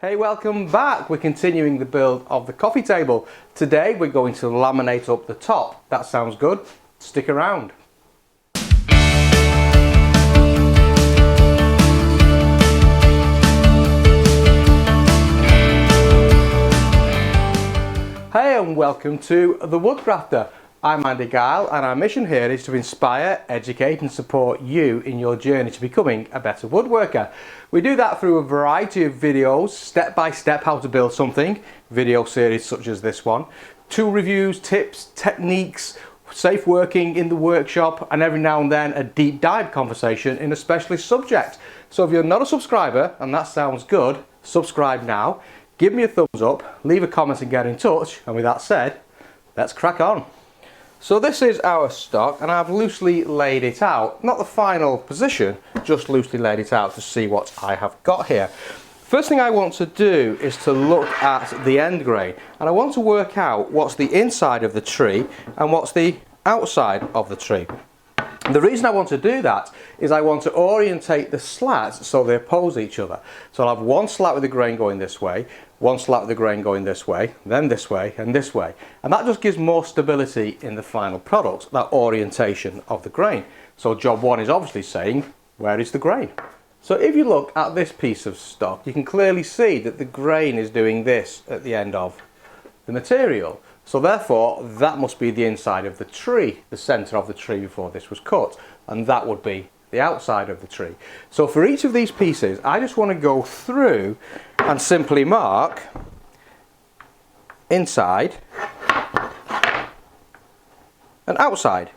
Hey, welcome back. We're continuing the build of the coffee table. Today we're going to laminate up the top. That sounds good. Stick around. Hey and welcome to the Woodgrafter. I'm Andy Guile and our mission here is to inspire, educate and support you in your journey to becoming a better woodworker. We do that through a variety of videos, step by step how to build something, video series such as this one, tool reviews, tips, techniques, safe working in the workshop, and every now and then a deep dive conversation in a specialist subject. So if you're not a subscriber and that sounds good, subscribe now, give me a thumbs up, leave a comment and get in touch, and with that said, let's crack on. So this is our stock and I've loosely laid it out, not the final position, just loosely laid it out to see what I have got here. First thing I want to do is to look at the end grain, and I want to work out what's the inside of the tree and what's the outside of the tree. The reason I want to do that is I want to orientate the slats so they oppose each other. So I'll have one slat with the grain going this way, one slat with the grain going this way, then this way and this way. And that just gives more stability in the final product, that orientation of the grain. So job one is obviously saying, where is the grain? So if you look at this piece of stock, you can clearly see that the grain is doing this at the end of the material. So therefore, that must be the inside of the tree, the centre of the tree before this was cut, and that would be the outside of the tree. So for each of these pieces, I just want to go through and simply mark inside and outside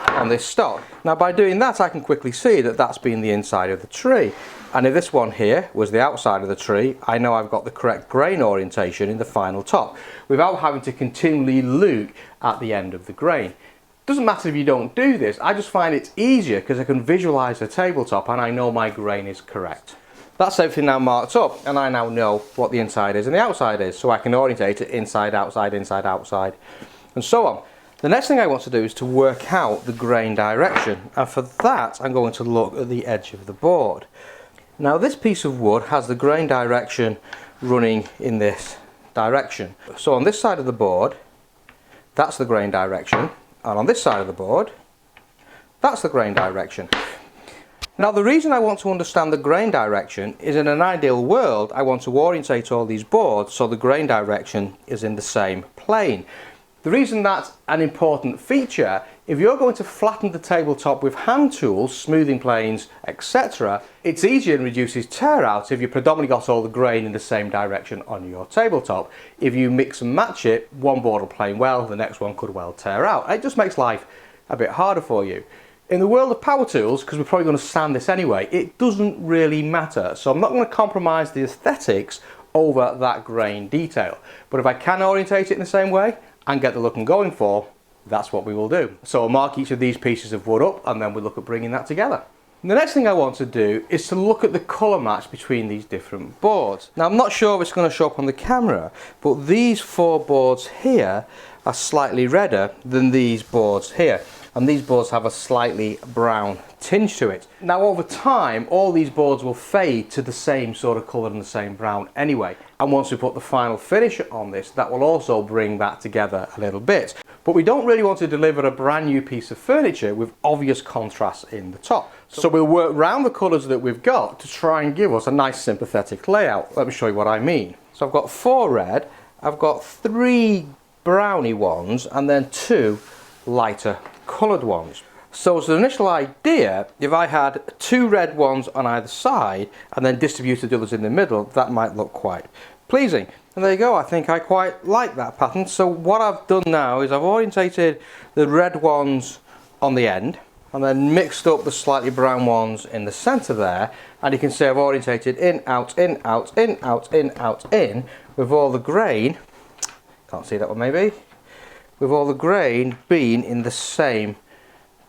on this stock. Now by doing that, I can quickly see that that's been the inside of the tree. And if this one here was the outside of the tree, I know I've got the correct grain orientation in the final top without having to continually look at the end of the grain. Doesn't matter if you don't do this, I just find it's easier because I can visualize the tabletop and I know my grain is correct. That's everything now marked up and I now know what the inside is and the outside is, so I can orientate it inside, outside, and so on. The next thing I want to do is to work out the grain direction, and for that I'm going to look at the edge of the board. Now this piece of wood has the grain direction running in this direction. So on this side of the board, that's the grain direction, and on this side of the board, that's the grain direction. Now the reason I want to understand the grain direction is, in an ideal world, I want to orientate all these boards so the grain direction is in the same plane. The reason that's an important feature, if you're going to flatten the tabletop with hand tools, smoothing planes, etc., it's easier and reduces tear out if you predominantly got all the grain in the same direction on your tabletop. If you mix and match it, one board will plane well, the next one could well tear out. It just makes life a bit harder for you. In the world of power tools, because we're probably going to sand this anyway, it doesn't really matter. So I'm not going to compromise the aesthetics over that grain detail. But if I can orientate it in the same way and get the look I'm going for, that's what we will do. So I'll mark each of these pieces of wood up and then we'll look at bringing that together. And the next thing I want to do is to look at the colour match between these different boards. Now I'm not sure if it's going to show up on the camera, but these four boards here are slightly redder than these boards here. And these boards have a slightly brown tinge to it. Now over time, all these boards will fade to the same sort of colour and the same brown anyway. And once we put the final finish on this, that will also bring that together a little bit. But we don't really want to deliver a brand new piece of furniture with obvious contrast in the top. So we'll work around the colours that we've got to try and give us a nice sympathetic layout. Let me show you what I mean. So I've got 4 red, I've got 3 browny ones, and then 2 lighter coloured ones. So as an initial idea, if I had 2 red ones on either side and then distributed the others in the middle, that might look quite pleasing. And there you go, I think I quite like that pattern. So what I've done now is I've orientated the red ones on the end and then mixed up the slightly brown ones in the centre there, and you can see I've orientated in, out, in, out, in, out, in, out, in, with all the grain, can't see that one maybe, with all the grain being in the same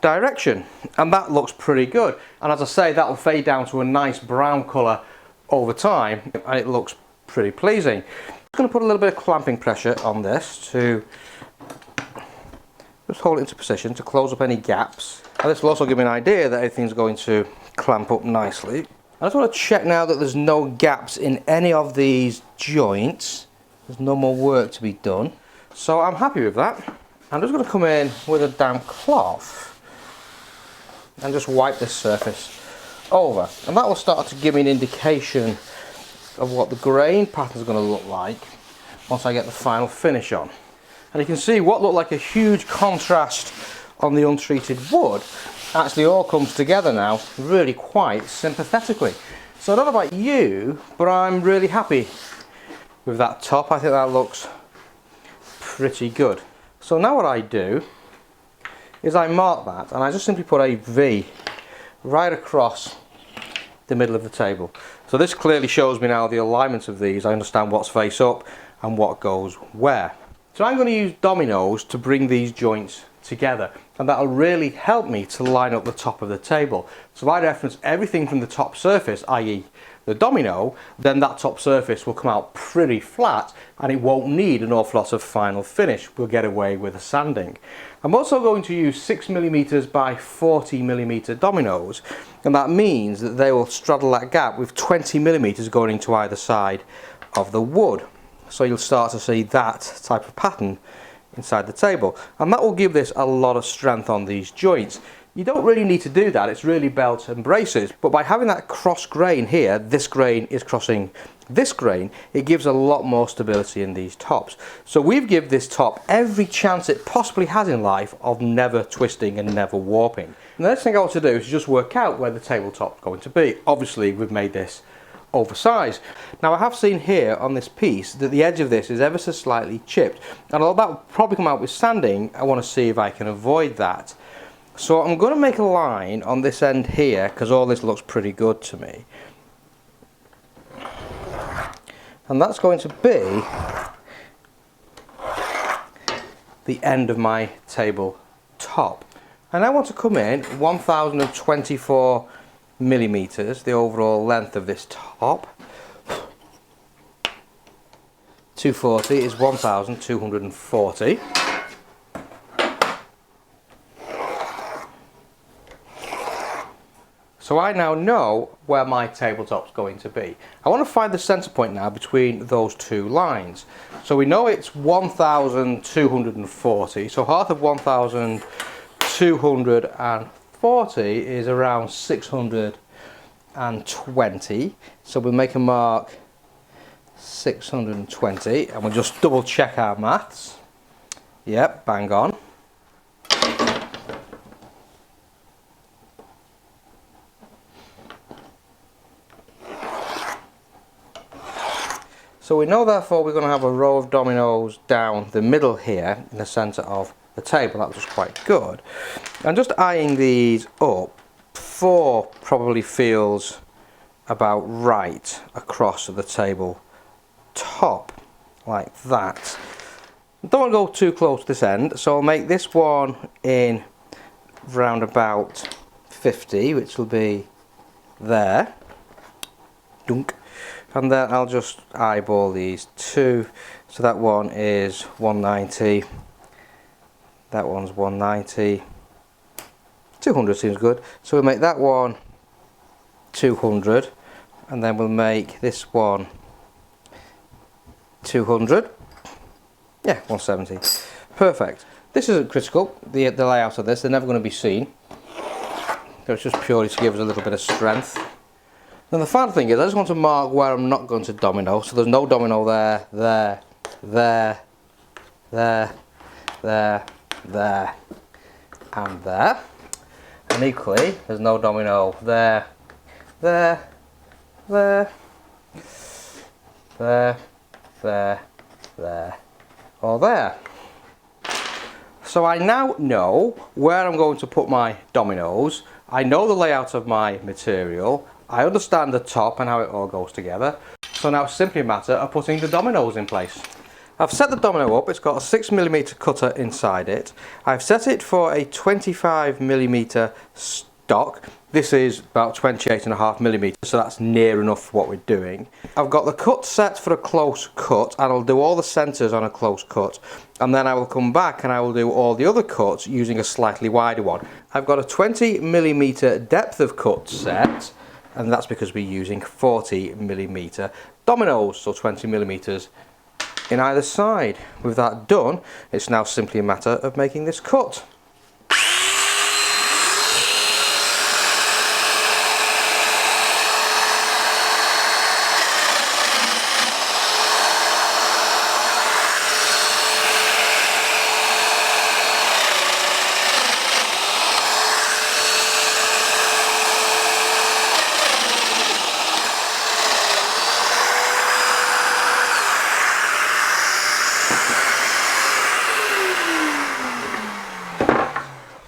direction, and that looks pretty good. And as I say, that will fade down to a nice brown colour over time and it looks pretty pleasing. I'm going to put a little bit of clamping pressure on this to just hold it into position to close up any gaps, and this will also give me an idea that everything's going to clamp up nicely. I just want to check now that there's no gaps in any of these joints. There's no more work to be done. So I'm happy with that. I'm just going to come in with a damp cloth and just wipe this surface over. And that will start to give me an indication of what the grain pattern is going to look like once I get the final finish on. And you can see what looked like a huge contrast on the untreated wood actually all comes together now really quite sympathetically. So I don't know about you, but I'm really happy with that top. I think that looks pretty good. So now what I do is I mark that and I just simply put a V right across the middle of the table. So this clearly shows me now the alignment of these. I understand what's face up and what goes where. So I'm going to use dominoes to bring these joints together, and that'll really help me to line up the top of the table. So if I reference everything from the top surface, i.e. the domino, then that top surface will come out pretty flat and it won't need an awful lot of final finish. We'll get away with the sanding. I'm also going to use 6mm by 40mm dominoes, and that means that they will straddle that gap with 20mm going into either side of the wood. So you'll start to see that type of pattern inside the table, and that will give this a lot of strength on these joints. You don't really need to do that, it's really belt and braces, but by having that cross grain here, this grain is crossing this grain, it gives a lot more stability in these tops. So we've given this top every chance it possibly has in life of never twisting and never warping. And the next thing I want to do is just work out where the tabletop is going to be. Obviously we've made this oversized. Now I have seen here on this piece that the edge of this is ever so slightly chipped, and although that will probably come out with sanding, I want to see if I can avoid that. So I'm going to make a line on this end here because all this looks pretty good to me, and that's going to be the end of my table top. And I want to come in 1024mm, the overall length of this top. 240 is 1240. So I now know where my tabletop's going to be. I want to find the centre point now between those two lines. So we know it's 1240, so half of 1240 is around 620. So we'll make a mark 620 and we'll just double check our maths. Yep, bang on. So we know therefore we're going to have a row of dominoes down the middle here in the centre of the table. That was quite good. And just eyeing these up, 4 probably feels about right across the table top, like that. Don't want to go too close to this end, so I'll make this one in round about 50, which will be there. Dunk. And then I'll just eyeball these two. So that one is 190, that one's 190, 200 seems good. So we'll make that one 200, and then we'll make this one 200, yeah, 170. Perfect. This isn't critical, the layout of this, they're never going to be seen. So it's just purely to give us a little bit of strength. Then the final thing is I just want to mark where I'm not going to domino, so there's no domino there, there, there, there, there, there, and there. And equally, there's no domino there, there, there, there, there, there, or there. So I now know where I'm going to put my dominoes. I know the layout of my material. I understand the top and how it all goes together. So now it's simply a matter of putting the dominoes in place. I've set the domino up, it's got a 6mm cutter inside it. I've set it for a 25mm stock. This is about 28.5mm, so that's near enough for what we're doing. I've got the cut set for a close cut, and I'll do all the centres on a close cut, and then I will come back and I will do all the other cuts using a slightly wider one. I've got a 20mm depth of cut set, and that's because we're using 40mm dominoes, so 20mm in either side. With that done, it's now simply a matter of making this cut.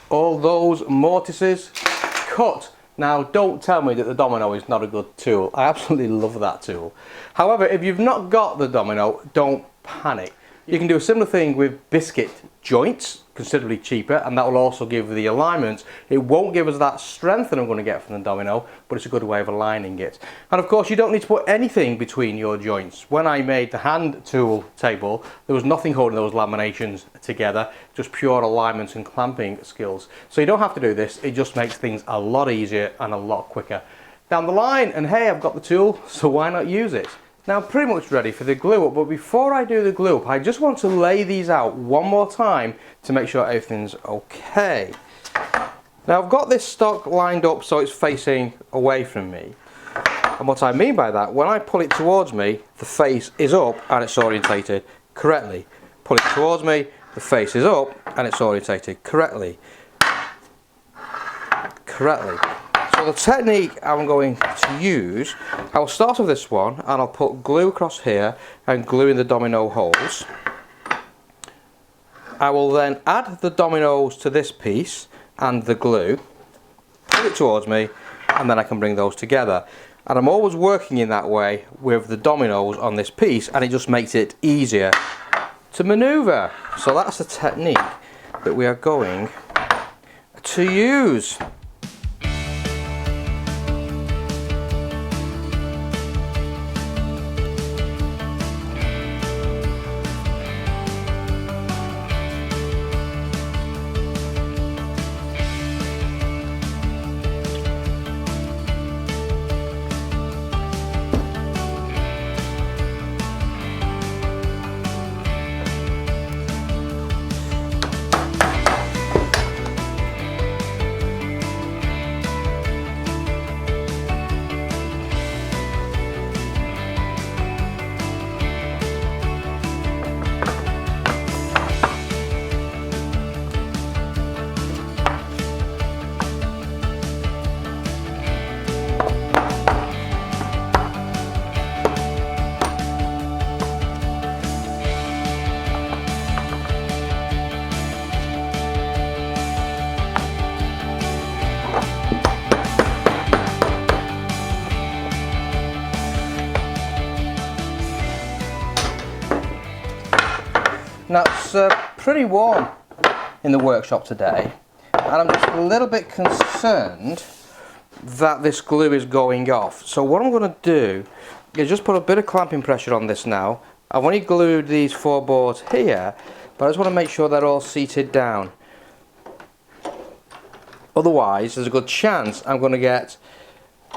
All those mortises cut. Now don't tell me that the domino is not a good tool. I absolutely love that tool. However, if you've not got the domino, don't panic. You can do a similar thing with biscuit joints, considerably cheaper, and that will also give the alignment. It won't give us that strength that I'm going to get from the domino, but it's a good way of aligning it. And of course, you don't need to put anything between your joints. When I made the hand tool table, there was nothing holding those laminations together, just pure alignment and clamping skills. So you don't have to do this, it just makes things a lot easier and a lot quicker down the line. And hey, I've got the tool, so why not use it? Now I'm pretty much ready for the glue up, but before I do the glue up, I just want to lay these out one more time to make sure everything's okay. Now I've got this stock lined up so it's facing away from me. And what I mean by that, when I pull it towards me, the face is up and it's orientated correctly. Pull it towards me, the face is up and it's orientated correctly. So the technique I'm going to use, I will start with this one and I'll put glue across here and glue in the domino holes. I will then add the dominoes to this piece and the glue, pull it towards me, and then I can bring those together. And I'm always working in that way with the dominoes on this piece, and it just makes it easier to maneuver. So that's the technique that we are going to use. Now it's pretty warm in the workshop today, and I'm just a little bit concerned that this glue is going off. So what I'm going to do is just put a bit of clamping pressure on this now. I've only glued these 4 boards here, but I just want to make sure they're all seated down. Otherwise, there's a good chance I'm going to get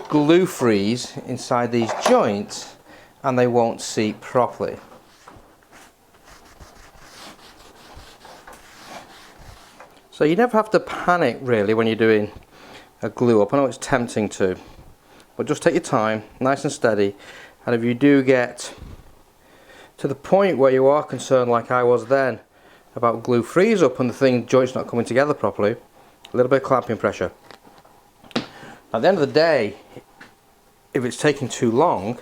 glue freeze inside these joints and they won't seat properly. So you never have to panic really when you're doing a glue up. I know it's tempting to, but just take your time, nice and steady, and if you do get to the point where you are concerned like I was then about glue freeze up and the joint's not coming together properly, a little bit of clamping pressure. At the end of the day, if it's taking too long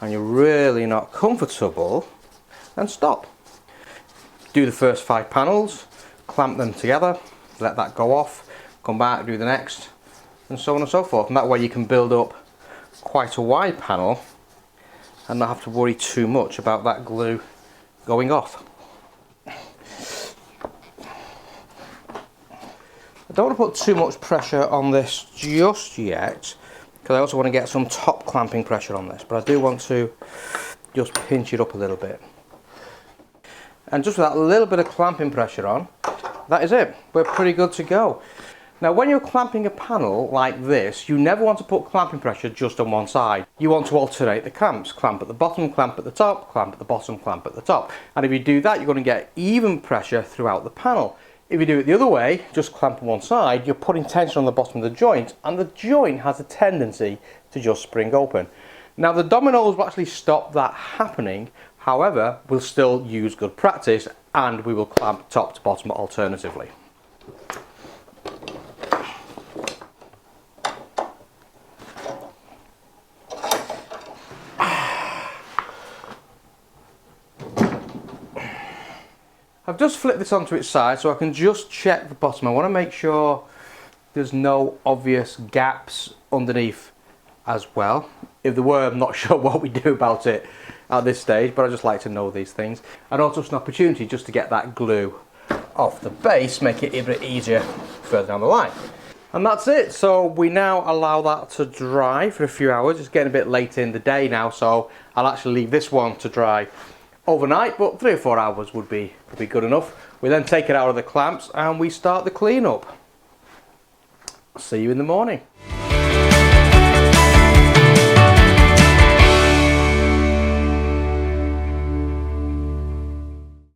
and you're really not comfortable, then stop. Do the first 5 panels, clamp them together, let that go off, come back, do the next, and so on and so forth. And that way you can build up quite a wide panel and not have to worry too much about that glue going off. I don't want to put too much pressure on this just yet, because I also want to get some top clamping pressure on this, but I do want to just pinch it up a little bit. And just with that little bit of clamping pressure on, that is it. We're pretty good to go. Now when you're clamping a panel like this, you never want to put clamping pressure just on one side. You want to alternate the clamps. Clamp at the bottom, clamp at the top, clamp at the bottom, clamp at the top. And if you do that, you're going to get even pressure throughout the panel. If you do it the other way, just clamp on one side, you're putting tension on the bottom of the joint, and the joint has a tendency to just spring open. Now the dominoes will actually stop that happening. However, we'll still use good practice, and we will clamp top to bottom alternatively. I've just flipped this onto its side so I can just check the bottom. I want to make sure there's no obvious gaps underneath as well. If there were, I'm not sure what we do about it at this stage, but I just like to know these things. And also it's an opportunity just to get that glue off the base, make it a bit easier further down the line. And that's it. So we now allow that to dry for a few hours. It's getting a bit late in the day now, so I'll actually leave this one to dry overnight, but 3 or 4 hours would be good enough. We then take it out of the clamps and we start the cleanup. See you in the morning.